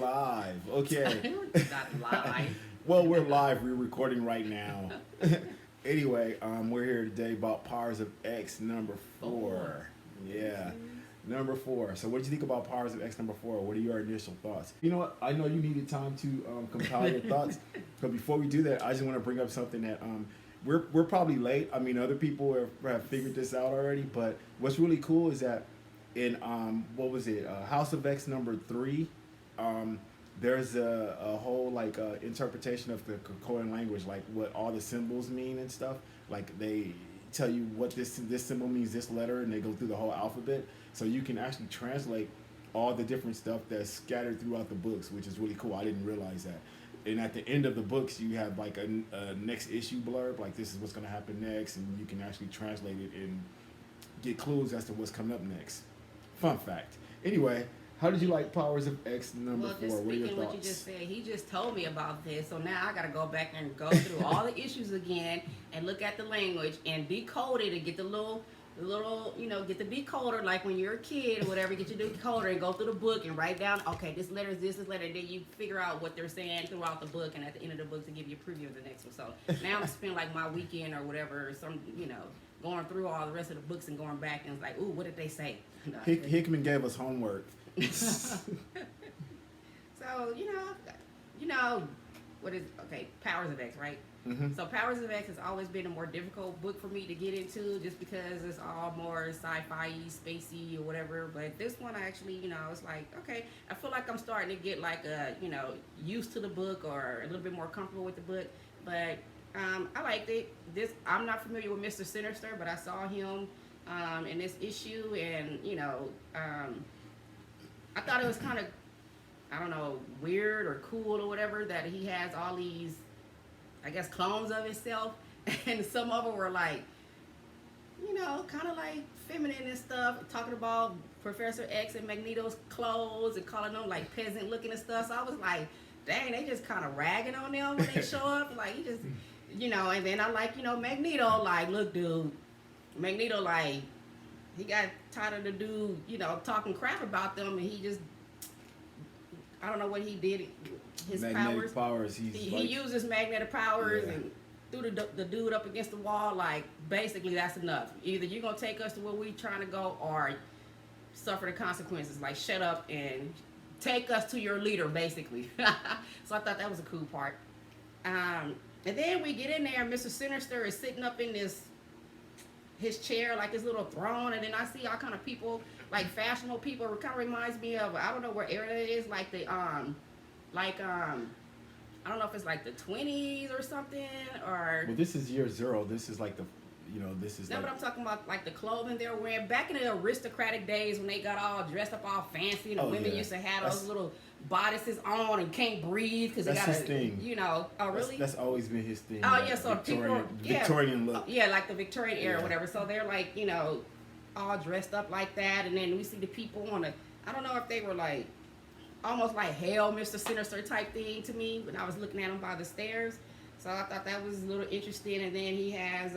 live. Okay. Not live. Well, we're live. We're recording right now. Anyway, we're here today about Powers of X number 4. Yeah. Number 4. So what did you think about Powers of X number 4? What are your initial thoughts? You know what? I know you needed time to compile your thoughts. But before we do that, I just want to bring up something that we're probably late. I mean, other people have figured this out already. But what's really cool is that in what was it? House of X number 3. There's a whole like interpretation of the Krakoan language, like what all the symbols mean and stuff. Like they tell you what this symbol means, this letter, and they go through the whole alphabet. So you can actually translate all the different stuff that's scattered throughout the books, which is really cool. I didn't realize that. And at the end of the books, you have like a next issue blurb, like this is what's going to happen next, and you can actually translate it and get clues as to what's coming up next. Fun fact. Anyway. How did you like Powers of X number 4? Just what are your speaking thoughts? what you just said, he just told me about this, so now I got to go back and go through all the issues again and look at the language and decode it and get the little, get the decoder like when you're a kid or whatever. Get your decoder and go through the book and write down, okay, this letter is this letter. And then you figure out what they're saying throughout the book, and at the end of the book to give you a preview of the next one. So now I'm spending like my weekend or whatever, going through all the rest of the books and going back and it's like, ooh, what did they say? Hickman gave us homework. So what is Powers of X, right? Mm-hmm. So Powers of X has always been a more difficult book for me to get into, just because it's all more sci-fi, spacey or whatever. But this one, I actually, it's like, okay, I feel like I'm starting to get like used to the book or a little bit more comfortable with the book. But I liked it. I'm not familiar with Mr. Sinister, but I saw him in this issue, and I thought it was kind of, I don't know, weird or cool or whatever that he has all these, I guess, clones of himself. And some of them were like, kind of like feminine and stuff, talking about Professor X and Magneto's clothes and calling them like peasant looking and stuff. So I was like, dang, they just kind of ragging on them when they show up. Like, he just, and then I like, Magneto, like, look, dude, Magneto, like, he got tired of the dude, talking crap about them, and he just, I don't know what he did. His magnetic powers. He used his magnetic powers and threw the dude up against the wall. Like, basically, that's enough. Either you're going to take us to where we're trying to go or suffer the consequences. Like, shut up and take us to your leader, basically. So I thought that was a cool part. And then we get in there, and Mr. Sinister is sitting up in his chair, like his little throne, and then I see all kind of people, like fashionable people. It kind of reminds me of, I don't know where area it is, like the I don't know if it's like the 20s or something, or. Well, this is year 0. This is like this is. No, but I'm talking about like the clothing they were wearing back in the aristocratic days when they got all dressed up all fancy, and the women used to have those little bodices on and can't breathe because they got his thing. Oh, really? That's always been his thing. Oh, yeah, so Victorian look. Yeah, like the Victorian era or whatever. So they're like, all dressed up like that. And then we see the people I don't know if they were like, almost like Hail Mr. Sinister type thing to me when I was looking at them by the stairs. So I thought that was a little interesting. And then he has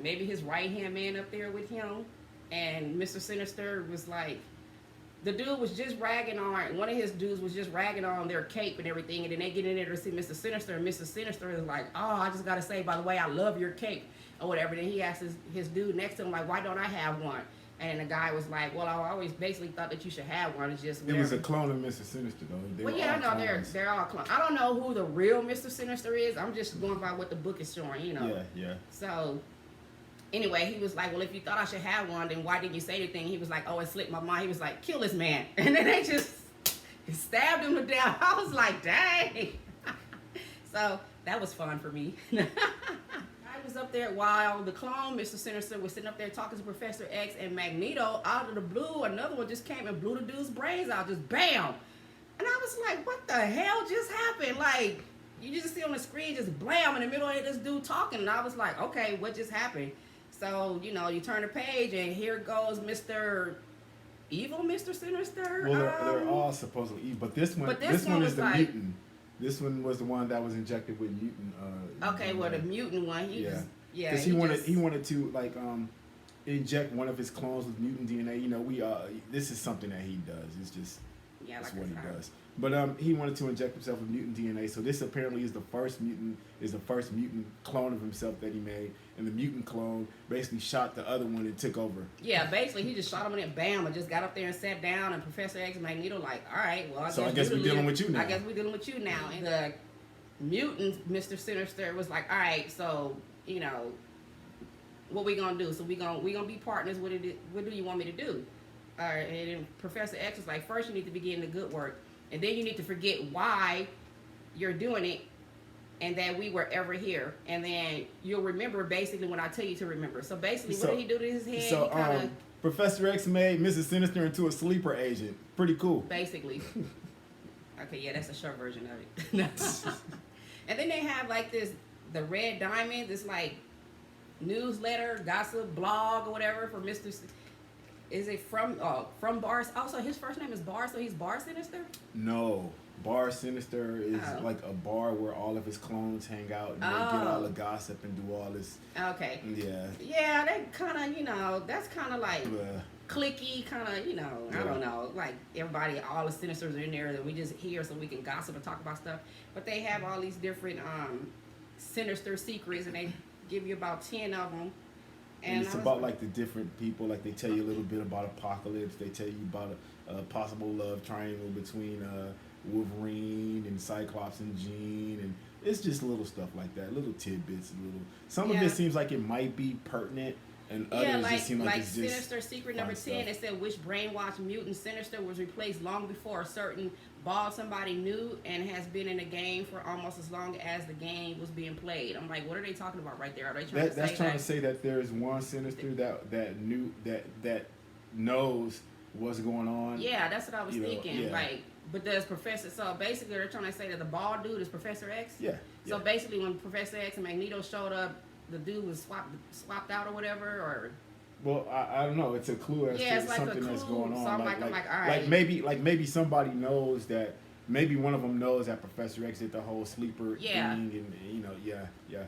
maybe his right-hand man up there with him. And Mr. Sinister was like, the dude was just ragging on, one of his dudes was just ragging on their cape and everything, and then they get in there to see Mr. Sinister, and Mr. Sinister is like, oh, I just gotta say, by the way, I love your cape, or whatever. Then he asks his dude next to him, like, why don't I have one? And the guy was like, well, I always basically thought that you should have one. It's just whatever. It was a clone of Mr. Sinister, though. Well, yeah, I know they're all clones. I don't know who the real Mr. Sinister is. I'm just going by what the book is showing, Yeah. So anyway, he was like, well, if you thought I should have one, then why didn't you say anything? He was like, oh, it slipped my mind. He was like, kill this man. And then they just stabbed him to death. I was like, dang. So that was fun for me. I was up there while the clone, Mr. Sinister, was sitting up there talking to Professor X, and Magneto, out of the blue, another one just came and blew the dude's brains out, just bam. And I was like, what the hell just happened? Like, you just see on the screen, just blam, in the middle of this dude talking. And I was like, okay, what just happened? So, you turn the page, and here goes Mr. Evil Mr. Sinister. Well, they're all supposedly evil, but this one is the like, mutant. This one was the one that was injected with mutant. The mutant one. Because he wanted to like inject one of his clones with mutant DNA. This is something that he does. It's just Yeah, That's like what he his arm. does. But he wanted to inject himself with mutant DNA. So this apparently is the first mutant clone of himself that he made, and the mutant clone basically shot the other one and took over. Yeah, basically he just shot him in and bam, and just got up there and sat down. And Professor X and Magneto like, all right, well, I guess we're dealing with you now. I guess we're dealing with you now. And the mutant, Mr. Sinister, was like, all right, so what we gonna do? So we gonna be partners. What do you want me to do? All right, and then Professor X was like, first you need to begin the good work, and then you need to forget why you're doing it, and that we were ever here, and then you'll remember basically when I tell you to remember. So basically, what did he do to his head? So He kinda, Professor X made Mrs. Sinister into a sleeper agent. Pretty cool. basically. Okay, yeah, that's a short version of it. And then they have like the Red Diamond, this like newsletter, gossip, blog, or whatever for Mr. Is it from Bar? Also, his first name is Bar, so he's Bar Sinister. No, Bar Sinister is like a bar where all of his clones hang out and they get all the gossip and do all this. Okay. Yeah. Yeah, that kind of that's kind of like Uh, clicky, kind of I don't know, like everybody, all the Sinisters are in there that we just hear so we can gossip and talk about stuff. But they have all these different sinister secrets, and they give you about 10 of them. And it's about like the different people. Like they tell you a little bit about Apocalypse. They tell you about a possible love triangle between Wolverine and Cyclops and Jean, and it's just little stuff like that, little tidbits, Some of it seems like it might be pertinent, and others just seem like it's just Sinister Secret number 10. stuff. It said which brainwashed mutant Sinister was replaced long before a certain ball somebody knew and has been in the game for almost as long as the game was being played. I'm like, what are they talking about right there? Are they trying to say that there's one Sinister that knows what's going on? Yeah, that's what I was thinking. Yeah. Like, but does Professor? So basically, they're trying to say that the bald dude is Professor X. Yeah. So basically, when Professor X and Magneto showed up, the dude was swapped out or whatever, or. Well, I don't know. It's a clue as to it's like something that's going on. So I'm like, all right. Like maybe somebody knows that. Maybe one of them knows that Professor X did the whole sleeper thing, and yeah.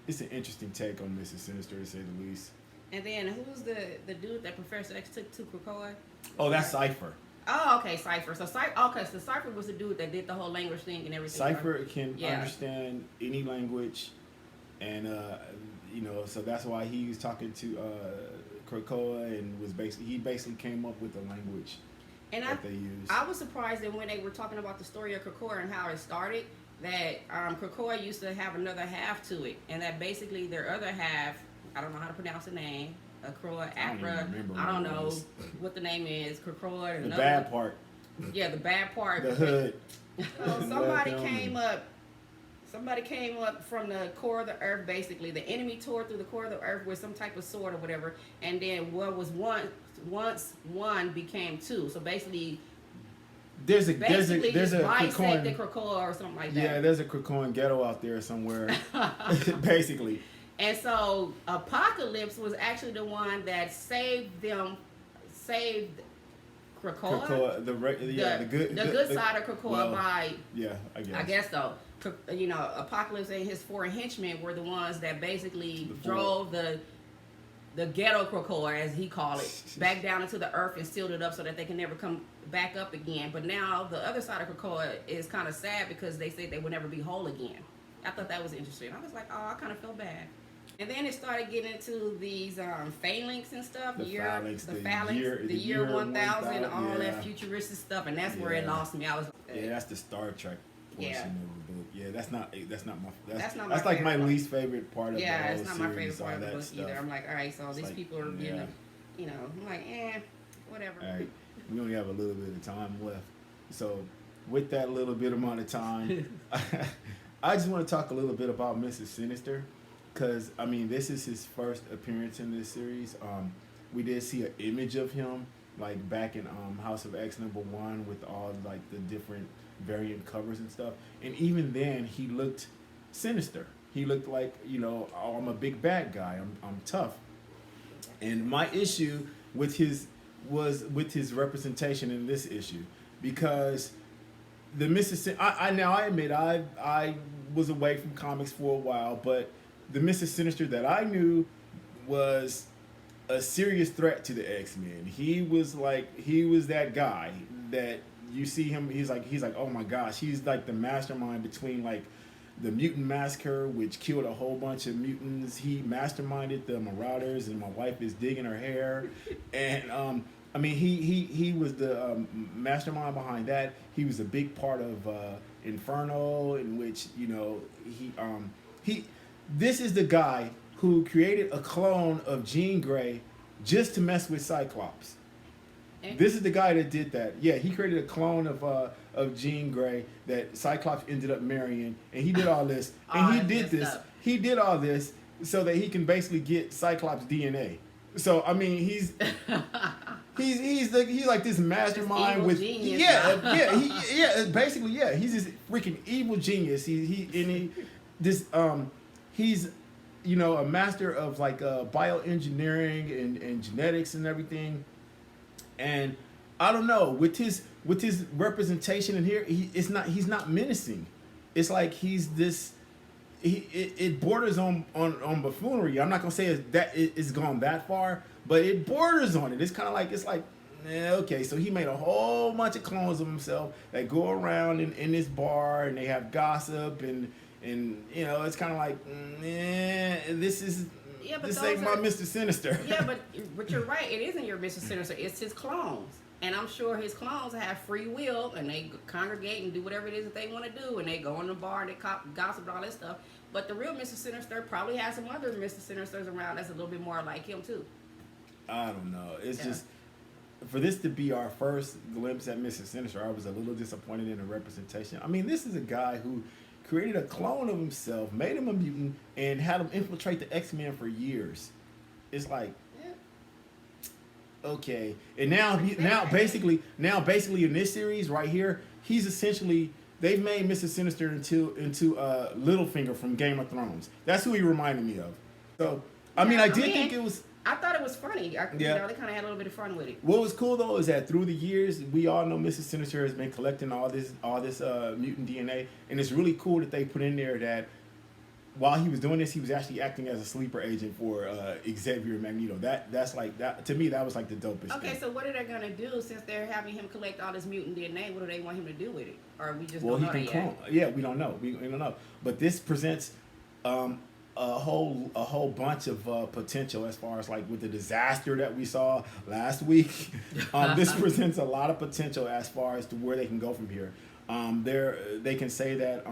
It's an interesting take on Mrs. Sinister, to say the least. And then who's the dude that Professor X took to Krakoa? Oh, that's Cypher. Oh, okay, Cypher. So Cypher was the dude that did the whole language thing and everything. Cypher can understand any language, and so that's why he was talking to Krakoa and he basically came up with the language that they use. I was surprised that when they were talking about the story of Krakoa and how it started, that Krakoa used to have another half to it, and that basically their other half, I don't know how to pronounce the name, Krakoa, Akra, I don't know what the name is, Krakoa. The bad part. Yeah, the bad part. The hood. Somebody came up from the core of the earth, basically. The enemy tore through the core of the earth with some type of sword or whatever, and then what was once one became two. So basically, there's a Krakoan Krakoa or something like that. Yeah, there's a Krakoan ghetto out there somewhere, basically. And so Apocalypse was actually the one that saved Krakoa. The good side of Krakoa by. Yeah, I guess. I guess so. Apocalypse and his four henchmen were the ones that basically drove the ghetto Krakoa, as he called it, back down into the earth and sealed it up so that they can never come back up again. But now the other side of Krakoa is kind of sad because they said they would never be whole again. I thought that was interesting. I was like, oh, I kind of felt bad. And then it started getting into these phalanx and stuff. The year 1000, all that futuristic stuff, and that's where it lost me. I was that's the Star Trek portion of the book. Yeah, that's like my least favorite part of the whole series. Yeah, it's not my favorite part of the book stuff. either. I'm like, all right, so these people are getting, I'm like, whatever. All right, we only have a little bit of time left, so with that little bit amount of time, I just want to talk a little bit about Mrs. Sinister. Because, I mean, this is his first appearance in this series. We did see an image of him, like, back in House of X #1 with all, like, the different variant covers and stuff. And even then, he looked sinister. He looked like, oh, I'm a big bad guy. I'm tough. And my issue with his representation in this issue. Because the Mississippi... I admit, I was away from comics for a while, but... The Mr. Sinister that I knew was a serious threat to the X-Men. He was that guy. that you see him. He's like, oh my gosh, he's like the mastermind between like the mutant massacre, which killed a whole bunch of mutants. He masterminded the Marauders, and my wife is digging her hair. And I mean, he was the mastermind behind that. He was a big part of Inferno, in which he. This is the guy who created a clone of Jean Grey just to mess with Cyclops. This is the guy that did that. Yeah, he created a clone of Jean Grey that Cyclops ended up marrying, and he did all this. And he did this. He did all this so that he can basically get Cyclops DNA. So I mean, he's like this mastermind with genius, basically he's this freaking evil genius. He's a master of like bioengineering and genetics and everything. And I don't know, with his representation in here, he's not menacing. It's like he's this. It borders on buffoonery. I'm not gonna say it's gone that far, but it borders on it. It's kind of like okay. So he made a whole bunch of clones of himself that go around in this bar, and they have gossip, and it's kind of like this is. Yeah, but this ain't my Mr. Sinister. Yeah, but you're right. It isn't your Mr. Sinister. It's his clones. And I'm sure his clones have free will, and they congregate and do whatever it is that they want to do, and they go in the bar and they gossip and all that stuff. But the real Mr. Sinister probably has some other Mr. Sinisters around that's a little bit more like him, too. I don't know. It's just, for this to be our first glimpse at Mr. Sinister, I was a little disappointed in the representation. I mean, this is a guy who created a clone of himself, made him a mutant, and had him infiltrate the X-Men for years. It's like, okay. And now basically in this series right here, he's essentially, they've made Mr. Sinister into Littlefinger from Game of Thrones. That's who he reminded me of. So I think it was. I thought it was funny. They kind of had a little bit of fun with it. What was cool though is that through the years, we all know Mr. Sinister has been collecting all this mutant DNA, and it's really cool that they put in there that while he was doing this, he was actually acting as a sleeper agent for Xavier and Magneto. That's like that to me. That was like the dopest. Okay, thing. So what are they gonna do since they're having him collect all this mutant DNA? What do they want him to do with it? Or we just don't know that yet? Yeah, we don't know. We don't know. But this presents a whole bunch of potential as far as like with the disaster that we saw last week. This presents a lot of potential as far as to where they can go from here. They can say that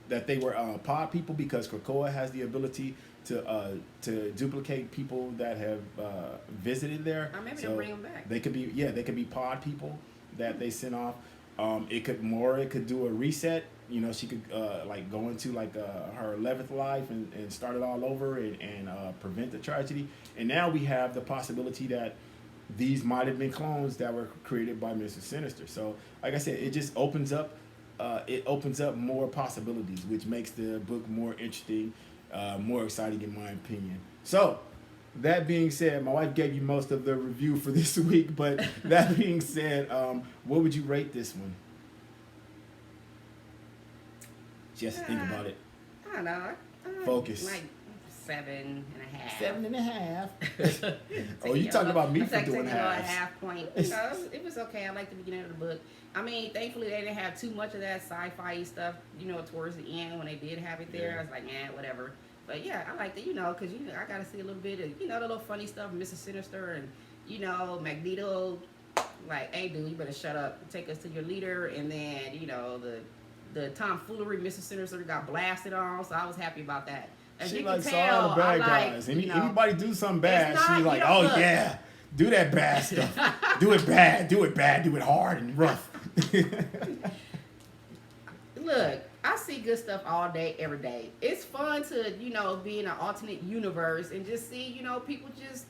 that they were pod people because Krakoa has the ability to duplicate people that have visited there. Or maybe they'll bring them back. They could be pod people that they sent off. It could do a reset. She could like go into like her 11th life and start it all over and prevent the tragedy. And now we have the possibility that these might have been clones that were created by Mr. Sinister. So like I said, it just opens up more possibilities, which makes the book more interesting, more exciting in my opinion. So that being said, my wife gave you most of the review for this week, but that being said, what would you rate this one? Just think about it. I don't know. Focus. Like 7.5. 7.5. Oh, you talking about me for doing halves. A half point. It was okay. I liked the beginning of the book. I mean, thankfully they didn't have too much of that sci-fi stuff. Towards the end when they did have it there, I was like, whatever. But yeah, I liked it. Because I got to see a little bit of the little funny stuff, Mr. Sinister and Magneto. Like, hey, dude, you better shut up and take us to your leader. And then the tomfoolery Mr. Sinister got blasted on, so I was happy about that. As she you like can saw all the bad guys. Anybody do something bad, she's like, oh yeah, do that bad stuff. Do it bad, do it hard and rough. Look, I see good stuff all day, every day. It's fun to, be in an alternate universe and just see, people just,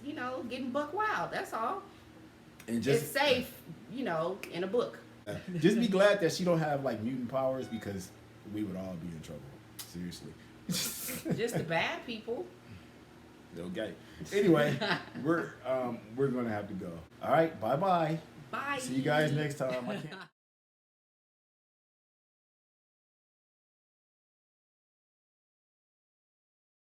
getting buck wild. That's all. And it's safe, in a book. Just be glad that she don't have like mutant powers, because we would all be in trouble. Seriously. Just the bad people. Okay. Anyway, we're gonna have to go. All right. Bye. Bye. See you guys next time.